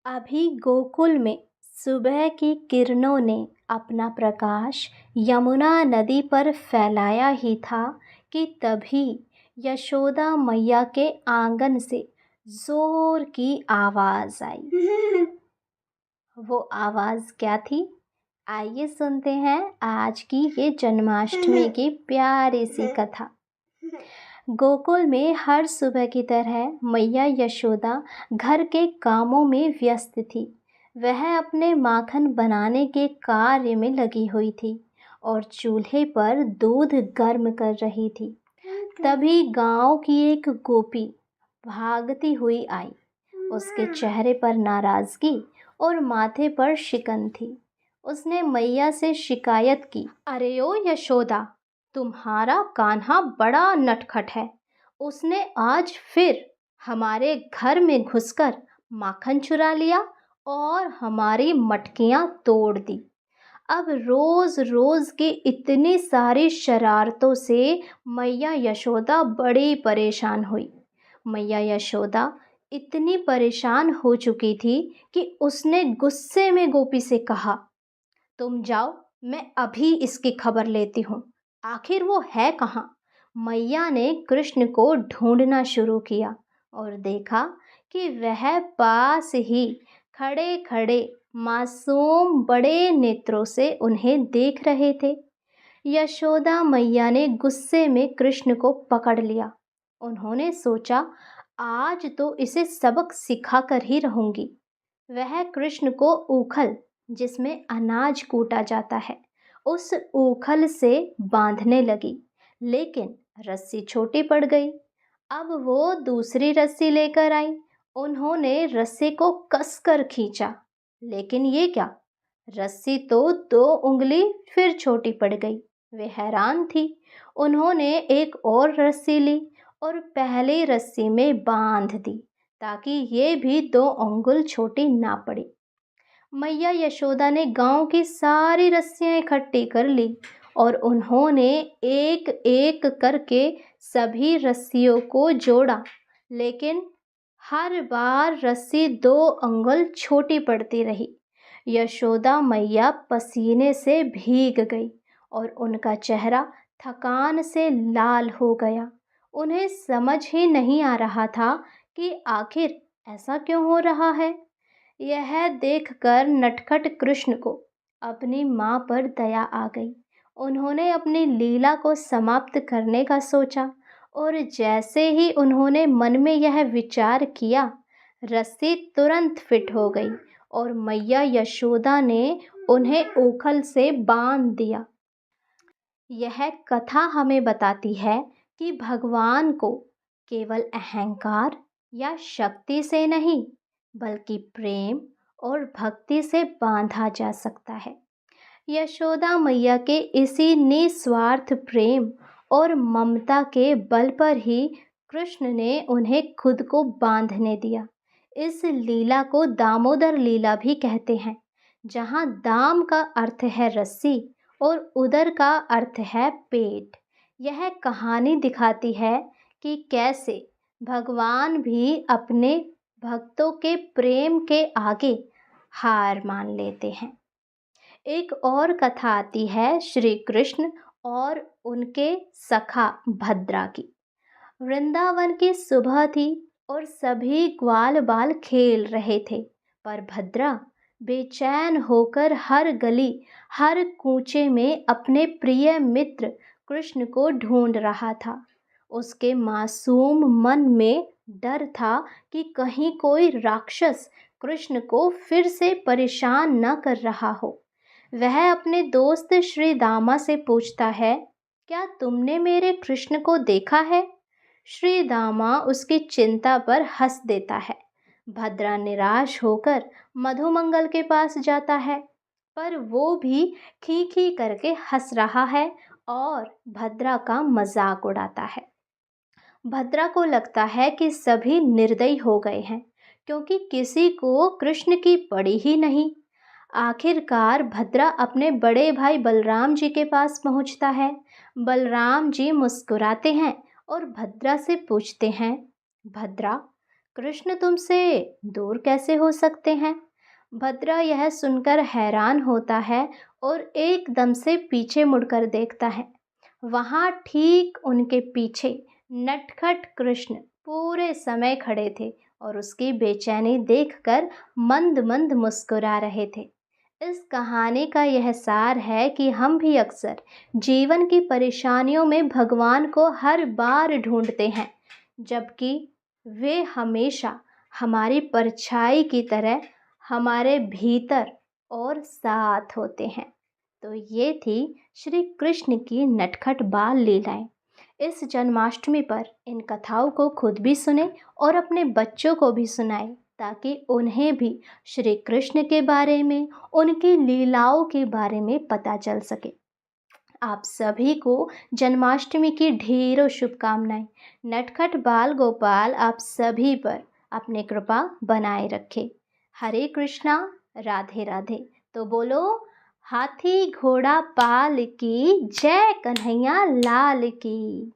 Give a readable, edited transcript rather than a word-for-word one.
अभी गोकुल में सुबह की किरणों ने अपना प्रकाश यमुना नदी पर फैलाया ही था कि तभी यशोदा मैया के आंगन से जोर की आवाज आई। वो आवाज क्या थी? आइए सुनते हैं आज की ये जन्माष्टमी की प्यारी सी कथा। गोकुल में हर सुबह की तरह मैया यशोदा घर के कामों में व्यस्त थी। वह अपने माखन बनाने के कार्य में लगी हुई थी और चूल्हे पर दूध गर्म कर रही थी। तभी गांव की एक गोपी भागती हुई आई। उसके चेहरे पर नाराजगी और माथे पर शिकन थी। उसने मैया से शिकायत की, अरे ओ यशोदा, तुम्हारा कान्हा बड़ा नटखट है। उसने आज फिर हमारे घर में घुसकर माखन चुरा लिया और हमारी मटकियां तोड़ दी। अब रोज रोज की इतनी सारी शरारतों से मैया यशोदा बड़ी परेशान हुई। मैया यशोदा इतनी परेशान हो चुकी थी कि उसने गुस्से में गोपी से कहा, तुम जाओ, मैं अभी इसकी खबर लेती हूँ। आखिर वो है कहाँ? मैया ने कृष्ण को ढूंढना शुरू किया और देखा कि वह पास ही खड़े खड़े मासूम बड़े नेत्रों से उन्हें देख रहे थे। यशोदा मैया ने गुस्से में कृष्ण को पकड़ लिया। उन्होंने सोचा, आज तो इसे सबक सिखा कर ही रहूंगी। वह कृष्ण को ऊखल, जिसमें अनाज कूटा जाता है, उस ऊखल से बांधने लगी, लेकिन रस्सी छोटी पड़ गई। अब वो दूसरी रस्सी लेकर आई। उन्होंने रस्सी को कसकर खींचा, लेकिन ये क्या, रस्सी तो 2 उंगली फिर छोटी पड़ गई। वे हैरान थी। उन्होंने एक और रस्सी ली और पहली रस्सी में बांध दी ताकि ये भी 2 उंगल छोटी ना पड़ी। मैया यशोदा ने गांव की सारी रस्सियां इकट्ठी कर ली और उन्होंने एक एक करके सभी रस्सियों को जोड़ा, लेकिन हर बार रस्सी 2 उंगल छोटी पड़ती रही। यशोदा मैया पसीने से भीग गई और उनका चेहरा थकान से लाल हो गया। उन्हें समझ ही नहीं आ रहा था कि आखिर ऐसा क्यों हो रहा है। यह देखकर नटखट कृष्ण को अपनी माँ पर दया आ गई। उन्होंने अपनी लीला को समाप्त करने का सोचा और जैसे ही उन्होंने मन में यह विचार किया, रस्सी तुरंत फिट हो गई और मैया यशोदा ने उन्हें ऊखल से बांध दिया। यह कथा हमें बताती है कि भगवान को केवल अहंकार या शक्ति से नहीं, बल्कि प्रेम और भक्ति से बांधा जा सकता है। यशोदा मैया के इसी निस्वार्थ प्रेम और ममता के बल पर ही कृष्ण ने उन्हें खुद को बांधने दिया। इस लीला को दामोदर लीला भी कहते हैं, जहाँ दाम का अर्थ है रस्सी और उदर का अर्थ है पेट। यह कहानी दिखाती है कि कैसे भगवान भी अपने भक्तों के प्रेम के आगे हार मान लेते हैं। एक और कथा आती है श्री कृष्ण और उनके सखा भद्रा की। वृंदावन की सुबह थी और सभी ग्वाल बाल खेल रहे थे, पर भद्रा बेचैन होकर हर गली हर कूचे में अपने प्रिय मित्र कृष्ण को ढूंढ रहा था। उसके मासूम मन में डर था कि कहीं कोई राक्षस कृष्ण को फिर से परेशान न कर रहा हो। वह अपने दोस्त श्री दामा से पूछता है, क्या तुमने मेरे कृष्ण को देखा है? श्री दामा उसकी चिंता पर हंस देता है। भद्रा निराश होकर मधुमंगल के पास जाता है, पर वो भी खी खी करके हंस रहा है और भद्रा का मजाक उड़ाता है। भद्रा को लगता है कि सभी निर्दयी हो गए हैं, क्योंकि किसी को कृष्ण की पड़ी ही नहीं। आखिरकार भद्रा अपने बड़े भाई बलराम जी के पास पहुंचता है। बलराम जी मुस्कुराते हैं और भद्रा से पूछते हैं, भद्रा, कृष्ण तुमसे दूर कैसे हो सकते हैं? भद्रा यह सुनकर हैरान होता है और एकदम से पीछे मुड़कर देखता है। वहाँ ठीक उनके पीछे नटखट कृष्ण पूरे समय खड़े थे और उसकी बेचैनी देखकर मंद मंद मुस्कुरा रहे थे। इस कहानी का यह सार है कि हम भी अक्सर जीवन की परेशानियों में भगवान को हर बार ढूंढते हैं, जबकि वे हमेशा हमारी परछाई की तरह हमारे भीतर और साथ होते हैं। तो ये थी श्री कृष्ण की नटखट बाल लीलाएं। इस जन्माष्टमी पर इन कथाओं को खुद भी सुने और अपने बच्चों को भी सुनाएं, ताकि उन्हें भी श्री कृष्ण के बारे में, उनकी लीलाओं के बारे में पता चल सके। आप सभी को जन्माष्टमी की ढेरों शुभकामनाएं। नटखट बाल गोपाल आप सभी पर अपनी कृपा बनाए रखे। हरे कृष्णा, राधे राधे। तो बोलो, हाथी घोड़ा पाल की जय, कन्हैया लाल की।